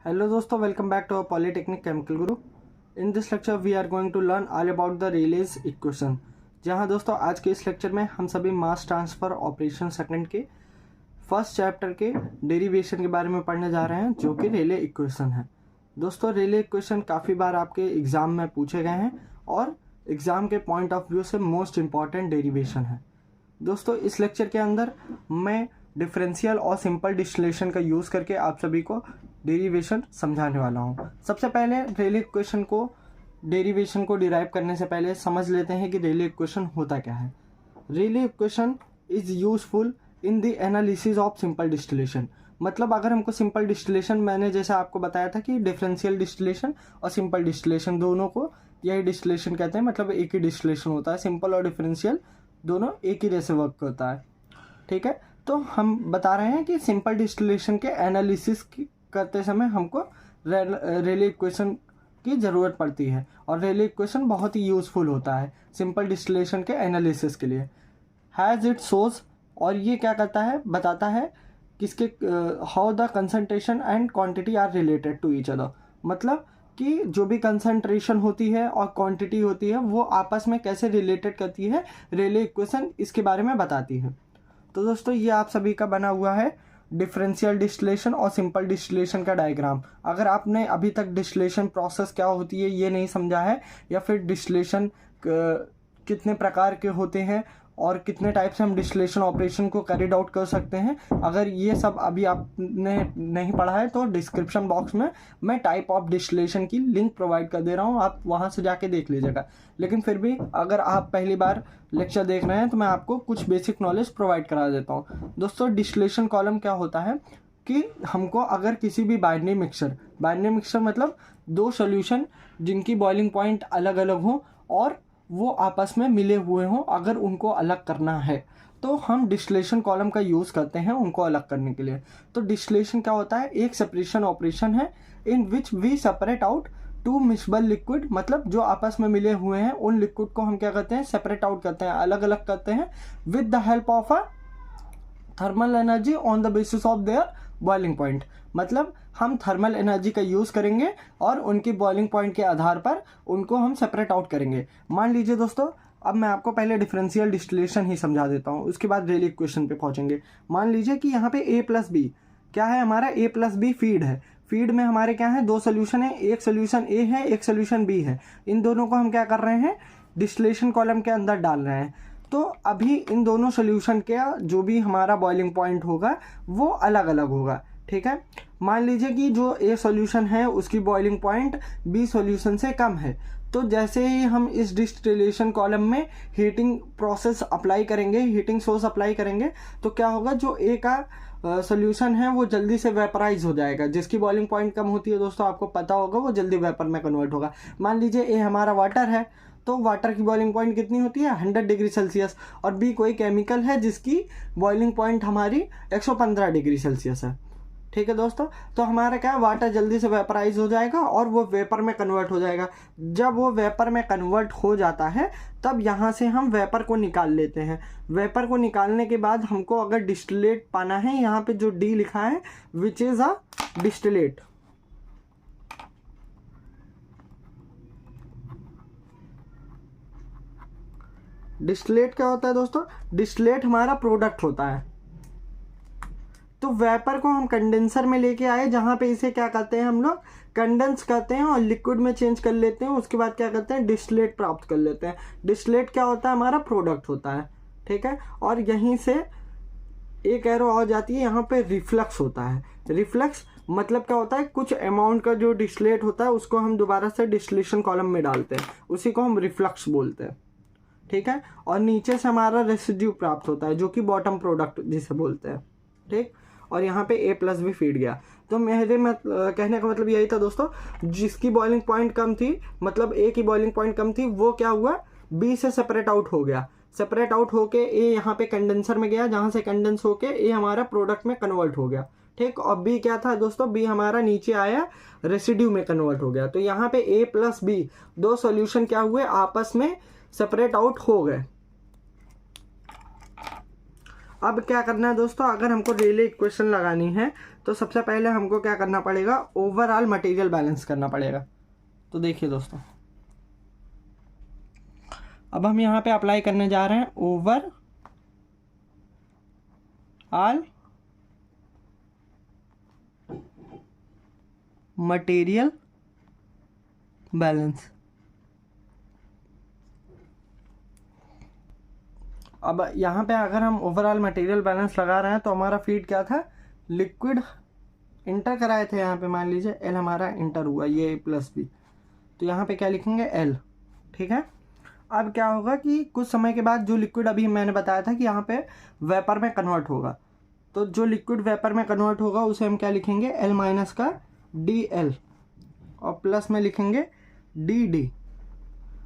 Hello दोस्तों, welcome back to our Polytechnic Chemical Guru. In this lecture we are going to learn all about the Rayleigh's equation. जहाँ दोस्तों आज के इस lecture में हम सभी मास ट्रांसफ़र ऑपरेशन सेकंड के फर्स्ट चैप्टर के डेरिवेशन के बारे में पढ़ने जा रहे हैं, जो कि रेले इक्वेशन है। दोस्तों रेले इक्वेशन काफ़ी बार आपके एग्ज़ाम में पूछे गए हैं और एग्ज़ाम के पॉइंट ऑफ व्यू से मोस्ट इम्पॉर्टेंट डेरिवेशन है। दोस्तों इस लेक्चर के अंदर मैं डिफरेंशियल और सिंपल डिस्टिलेशन का यूज़ करके आप सभी को डेरिवेशन समझाने वाला हूँ। सबसे पहले रेले इक्वेशन को डेरिवेशन को डिराइव करने से पहले समझ लेते हैं कि रेले इक्वेशन होता क्या है। Rayleigh equation is useful in the analysis of simple distillation. मतलब अगर हमको सिंपल डिस्टिलेशन, मैंने जैसा आपको बताया था कि डिफरेंशियल डिस्टिलेशन और सिंपल डिस्टिलेशन दोनों को यही डिस्टिलेशन कहते हैं, मतलब एक ही डिस्टिलेशन होता है। सिंपल और डिफरेंशियल दोनों एक ही जैसे वर्क होता है, ठीक है। तो हम बता रहे हैं कि सिंपल डिस्टिलेशन के एनालिसिस करते समय हमको रेले इक्वेशन की ज़रूरत पड़ती है और रेले इक्वेशन बहुत ही यूज़फुल होता है सिंपल डिस्टिलेशन के एनालिसिस के लिए। हैज़ इट शोज, और ये क्या करता है, बताता है किसके how the concentration and quantity are related to each other. मतलब कि जो भी कंसंट्रेशन होती है और क्वांटिटी होती है वो आपस में कैसे रिलेटेड करती है, रेले इक्वेशन इसके बारे में बताती है। तो दोस्तों ये आप सभी का बना हुआ है डिफरेंशियल डिस्टिलेशन और सिंपल डिस्टिलेशन का डायग्राम। अगर आपने अभी तक डिस्टिलेशन प्रोसेस क्या होती है ये नहीं समझा है, या फिर डिस्टिलेशन कितने प्रकार के होते हैं और कितने टाइप से हम डिस्टिलेशन ऑपरेशन को कैरिड आउट कर सकते हैं, अगर ये सब अभी आपने नहीं पढ़ा है तो डिस्क्रिप्शन बॉक्स में मैं टाइप ऑफ डिस्टिलेशन की लिंक प्रोवाइड कर दे रहा हूँ, आप वहाँ से जाके देख लीजिएगा। लेकिन फिर भी अगर आप पहली बार लेक्चर देख रहे हैं तो मैं आपको कुछ बेसिक नॉलेज प्रोवाइड करा देता हूँ। दोस्तों डिस्टिलेशन कॉलम क्या होता है कि हमको अगर किसी भी बाइनरी मिक्सचर मतलब दो सोल्यूशन जिनकी बॉइलिंग पॉइंट अलग अलग हों और वो आपस में मिले हुए हों, अगर उनको अलग करना है तो हम डिस्टिलेशन कॉलम का यूज़ करते हैं उनको अलग करने के लिए। तो डिस्टिलेशन क्या होता है, एक सेपरेशन ऑपरेशन है in which we separate out two miscible liquid. मतलब जो आपस में मिले हुए हैं उन लिक्विड को हम क्या करते हैं, सेपरेट आउट करते हैं, अलग अलग करते हैं with the help of a thermal energy on the basis of their boiling point. मतलब हम थर्मल एनर्जी का यूज़ करेंगे और उनकी बॉइलिंग पॉइंट के आधार पर उनको हम सेपरेट आउट करेंगे। मान लीजिए दोस्तों, अब मैं आपको पहले डिफरेंशियल डिस्टिलेशन ही समझा देता हूँ, उसके बाद रेले इक्वेशन पे पहुँचेंगे। मान लीजिए कि यहाँ पे a प्लस बी क्या है, हमारा a प्लस बी फीड है। फीड में हमारे क्या है, दो सोल्यूशन है, एक सोल्यूशन a है, एक सोल्यूशन b है। इन दोनों को हम क्या कर रहे हैं, डिस्टिलेशन कॉलम के अंदर डाल रहे हैं। तो अभी इन दोनों सोल्यूशन का जो भी हमारा बॉइलिंग पॉइंट होगा वो अलग अलग होगा, ठीक है। मान लीजिए कि जो ए सॉल्यूशन है उसकी बॉइलिंग पॉइंट बी सॉल्यूशन से कम है, तो जैसे ही हम इस डिस्टिलेशन कॉलम में हीटिंग प्रोसेस अप्लाई करेंगे, हीटिंग सोर्स अप्लाई करेंगे, तो क्या होगा, जो ए का सॉल्यूशन है वो जल्दी से वेपराइज हो जाएगा। जिसकी बॉइलिंग पॉइंट कम होती है दोस्तों आपको पता होगा, वो जल्दी वेपर में कन्वर्ट होगा। मान लीजिए ए हमारा वाटर है, तो वाटर की बॉइलिंग पॉइंट कितनी होती है, 100 डिग्री सेल्सियस, और बी कोई केमिकल है जिसकी बॉइलिंग पॉइंट हमारी 115 डिग्री सेल्सियस है, ठीक है दोस्तों। तो हमारा क्या, वाटर जल्दी से वेपराइज हो जाएगा और वो वेपर में कन्वर्ट हो जाएगा। जब वो वेपर में कन्वर्ट हो जाता है तब यहाँ से हम वेपर को निकाल लेते हैं। वेपर को निकालने के बाद हमको अगर डिस्टिलेट पाना है, यहाँ पे जो डी लिखा है which is a distillate. Distillate क्या होता है दोस्तों, डिस्टिलेट हमारा प्रोडक्ट होता है। तो वेपर को हम कंडेंसर में लेके आए, जहाँ पे इसे क्या करते हैं, हम लोग कंडेंस करते हैं और लिक्विड में चेंज कर लेते हैं। उसके बाद क्या करते हैं, डिस्टिलेट प्राप्त कर लेते हैं। डिस्टिलेट क्या होता है, हमारा प्रोडक्ट होता है, ठीक है। और यहीं से एक एरो आ जाती है, यहाँ पे रिफ्लक्स होता है। रिफ्लक्स मतलब क्या होता है, कुछ अमाउंट का जो डिस्टिलेट होता है उसको हम दोबारा से डिस्टिलेशन कॉलम में डालते हैं, उसी को हम रिफ्लक्स बोलते हैं, ठीक है। और नीचे से हमारा रेसिड्यू प्राप्त होता है जो कि बॉटम प्रोडक्ट जिसे बोलते हैं, ठीक। और यहाँ पे a प्लस भी फीड गया। तो मेरे कहने का मतलब यही था दोस्तों, जिसकी बॉइलिंग पॉइंट कम थी, मतलब a की बॉइलिंग पॉइंट कम थी, वो क्या हुआ, b से सेपरेट आउट हो गया। सेपरेट आउट होके a यहाँ पे कंडेंसर में गया, जहाँ से कंडेंस होके a हमारा प्रोडक्ट में कन्वर्ट हो गया, ठीक। और b क्या था दोस्तों, b हमारा नीचे आया, रेसिड्यू में कन्वर्ट हो गया। तो यहाँ पे a प्लस बी दो सोल्यूशन क्या हुए, आपस में सेपरेट आउट हो गए। अब क्या करना है दोस्तों, अगर हमको रेले इक्वेशन लगानी है तो सबसे पहले हमको क्या करना पड़ेगा, ओवरऑल मटेरियल बैलेंस करना पड़ेगा। तो देखिए दोस्तों, अब हम यहाँ पे अप्लाई करने जा रहे हैं ओवर ऑल मटेरियल बैलेंस। अब यहाँ पे अगर हम ओवरऑल मटेरियल बैलेंस लगा रहे हैं तो हमारा फीड क्या था, लिक्विड इंटर कराए थे यहाँ पे, मान लीजिए एल हमारा इंटर हुआ, ये प्लस बी, तो यहाँ पे क्या लिखेंगे एल। ठीक है, अब क्या होगा कि कुछ समय के बाद जो लिक्विड अभी मैंने बताया था कि यहाँ पे वेपर में कन्वर्ट होगा, तो जो लिक्विड वेपर में कन्वर्ट होगा उसे हम क्या लिखेंगे, एल माइनस का डी एल, और प्लस में लिखेंगे डी डी।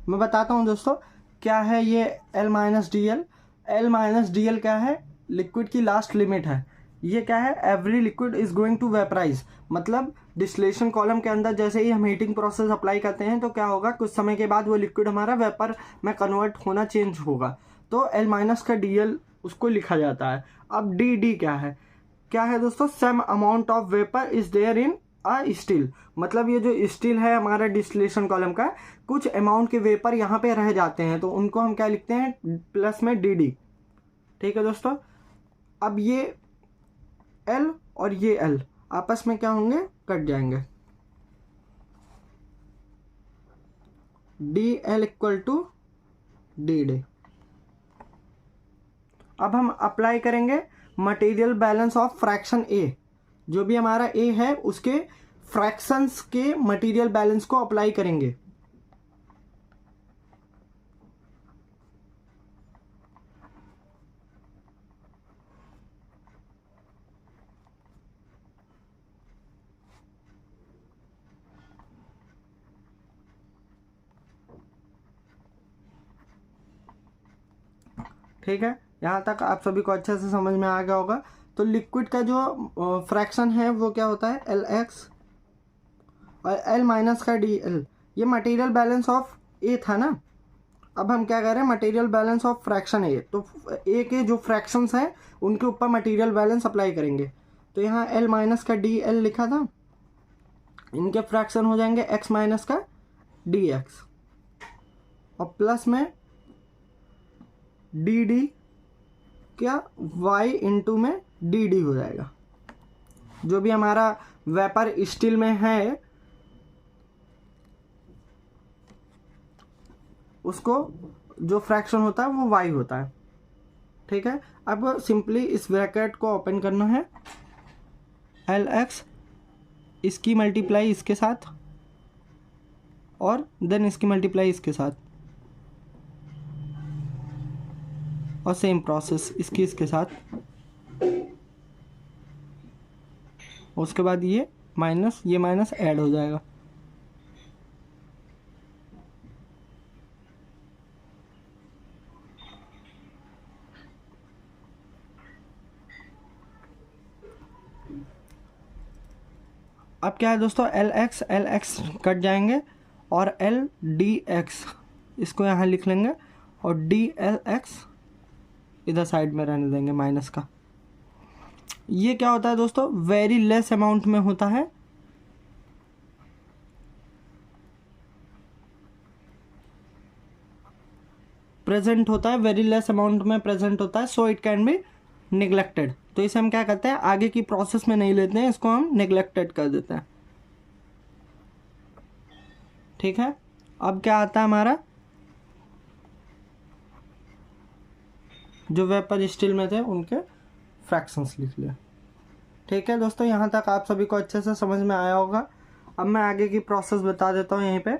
मैं बताता हूँ दोस्तों क्या है ये L minus D L. L minus D L क्या है, लिक्विड की लास्ट लिमिट है। ये क्या है, every liquid is going to vaporise, मतलब डिस्टिलेशन कॉलम के अंदर जैसे ही हम हीटिंग प्रोसेस अप्लाई करते हैं तो क्या होगा, कुछ समय के बाद वो लिक्विड हमारा वेपर में कन्वर्ट होना चेंज होगा, तो एल माइनस का डी एल उसको लिखा जाता है। अब डी डी क्या है दोस्तों, some amount of vapour is there in a still, मतलब ये जो स्टील है हमारा डिस्टिलेशन कॉलम का, कुछ अमाउंट के वेपर यहाँ पे रह जाते हैं, तो उनको हम क्या लिखते हैं, प्लस में डी डी। ठीक है दोस्तों, अब ये एल और ये एल आपस में क्या होंगे, कट जाएंगे, D L equal to D D. अब हम अप्लाई करेंगे material balance of fraction A, जो भी हमारा ए है उसके फ्रैक्शंस के मटेरियल बैलेंस को अप्लाई करेंगे। ठीक है, यहाँ तक आप सभी को अच्छे से समझ में आ गया होगा। तो लिक्विड का जो फ्रैक्शन है वो क्या होता है, एल एक्स, और एल माइनस का डी एल, ये मटेरियल बैलेंस ऑफ ए था ना। अब हम क्या कर रहे हैं, मटेरियल बैलेंस ऑफ फ्रैक्शन ए, तो ए के जो फ्रैक्शंस हैं उनके ऊपर मटेरियल बैलेंस अप्लाई करेंगे। तो यहाँ एल माइनस का डी एल लिखा था, इनके फ्रैक्शन हो जाएंगे एक्स माइनस का डी एक्स, और प्लस में डी डी क्या, y इंटू में डी डी हो जाएगा। जो भी हमारा वेपर स्टील में है उसको जो फ्रैक्शन होता है वो y होता है। ठीक है, अब सिंपली इस ब्रैकेट को ओपन करना है, एल एक्स इसकी मल्टीप्लाई इसके साथ और देन इसकी मल्टीप्लाई इसके साथ, और सेम प्रोसेस इसकी इसके साथ, उसके बाद ये माइनस ऐड हो जाएगा। अब क्या है दोस्तों, एल एक्स कट जाएंगे और एल डी एक्स इसको यहाँ लिख लेंगे, और डी एल एक्स इधर साइड में रहने देंगे माइनस का। ये क्या होता है दोस्तों, वेरी लेस अमाउंट में होता है, प्रेजेंट होता है, वेरी लेस अमाउंट में प्रेजेंट होता है, so it can be neglected. तो इसे हम क्या करते हैं, आगे की प्रोसेस में नहीं लेते हैं, इसको हम निगलेक्टेड कर देते हैं। ठीक है, अब क्या आता है हमारा, जो वेपर स्टील में थे उनके फ्रैक्शंस लिख लिया। ठीक है दोस्तों, यहाँ तक आप सभी को अच्छे से समझ में आया होगा। अब मैं आगे की प्रोसेस बता देता हूँ यहीं पे,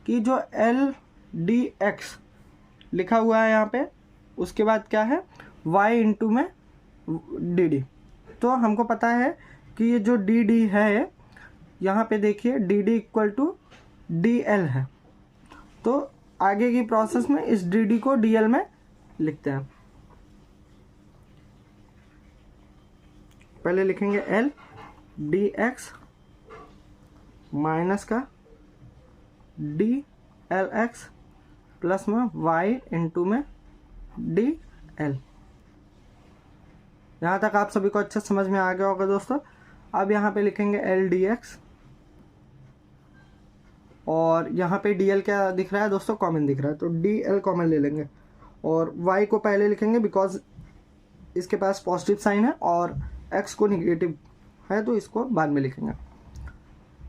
कि जो एल डी एक्स लिखा हुआ है यहाँ पे, उसके बाद क्या है, y इंटू में डी डी। तो हमको पता है कि ये जो डी डी है, यहाँ पे देखिए D D equal to D L है, तो आगे की प्रोसेस में इस डी डी को डी एल में लिखते हैं। पहले लिखेंगे एल डी एक्स माइनस का डी एल एक्स प्लस में y इंटू में डी एल। यहाँ तक आप सभी को अच्छा समझ में आ गया होगा दोस्तों। अब यहाँ पे लिखेंगे एल डी एक्स, और यहाँ पे डी एल क्या दिख रहा है दोस्तों, कॉमन दिख रहा है, तो डी एल कॉमन ले लेंगे और y को पहले लिखेंगे बिकॉज इसके पास पॉजिटिव साइन है, और x को निगेटिव है तो इसको बाद में लिखेंगे।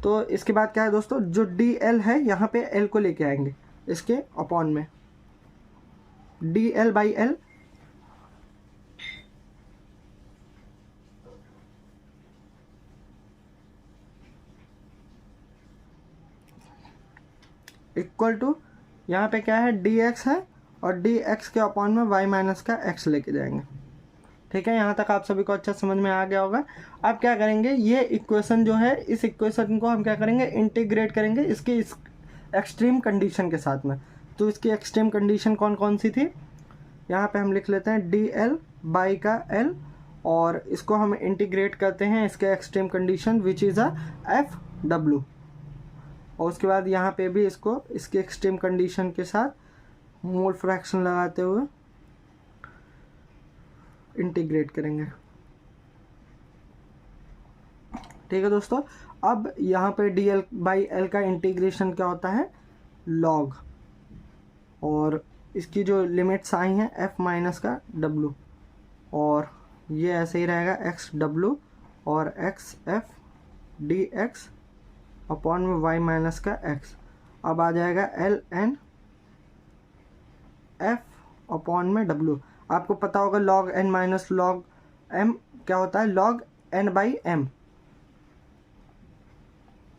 तो इसके बाद क्या है दोस्तों, जो डी एल है यहाँ पे l को लेके आएंगे इसके अपॉन में, D L by L equal to, यहाँ पे क्या है डी एक्स है, और डी एक्स के अपॉन में y माइनस का x लेके जाएंगे। ठीक है, यहाँ तक आप सभी को अच्छा समझ में आ गया होगा। अब क्या करेंगे, ये इक्वेशन जो है, इस इक्वेशन को हम क्या करेंगे, इंटीग्रेट करेंगे इसकी इस एक्सट्रीम कंडीशन के साथ में। तो इसकी एक्सट्रीम कंडीशन कौन कौन सी थी, यहाँ पे हम लिख लेते हैं डी एल बाई का एल, और इसको हम इंटीग्रेट करते हैं इसके extreme condition which is a F W, और उसके बाद यहाँ पे भी इसको इसके एक्सट्रीम कंडीशन के साथ मोल फ्रैक्शन लगाते हुए इंटीग्रेट करेंगे। ठीक है दोस्तों, अब यहाँ पे डी एल बाई एल का इंटीग्रेशन क्या होता है, लॉग, और इसकी जो लिमिट्स आई हैं एफ माइनस का डब्लू, और ये ऐसे ही रहेगा एक्स डब्लू और x F D x upon में y माइनस का x। अब आ जाएगा एल एन एफ अपॉन में w। आपको पता होगा log n minus log m क्या होता है, log n बाई m।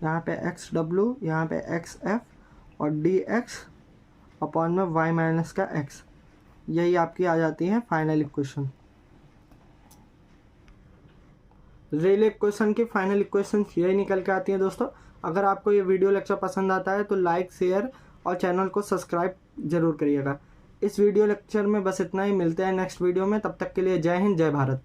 यहाँ पे एक्स डब्लू, यहाँ पे एक्स एफ और डी एक्स अपॉन में y माइनस का x। यही आपकी आ जाती है फाइनल इक्वेशन। रेले इक्वेशन की फाइनल इक्वेशन यही निकल के आती है दोस्तों। अगर आपको ये वीडियो लेक्चर पसंद आता है तो लाइक, शेयर और चैनल को सब्सक्राइब जरूर करिएगा। इस वीडियो लेक्चर में बस इतना ही, मिलते हैं नेक्स्ट वीडियो में, तब तक के लिए जय हिंद, जय भारत।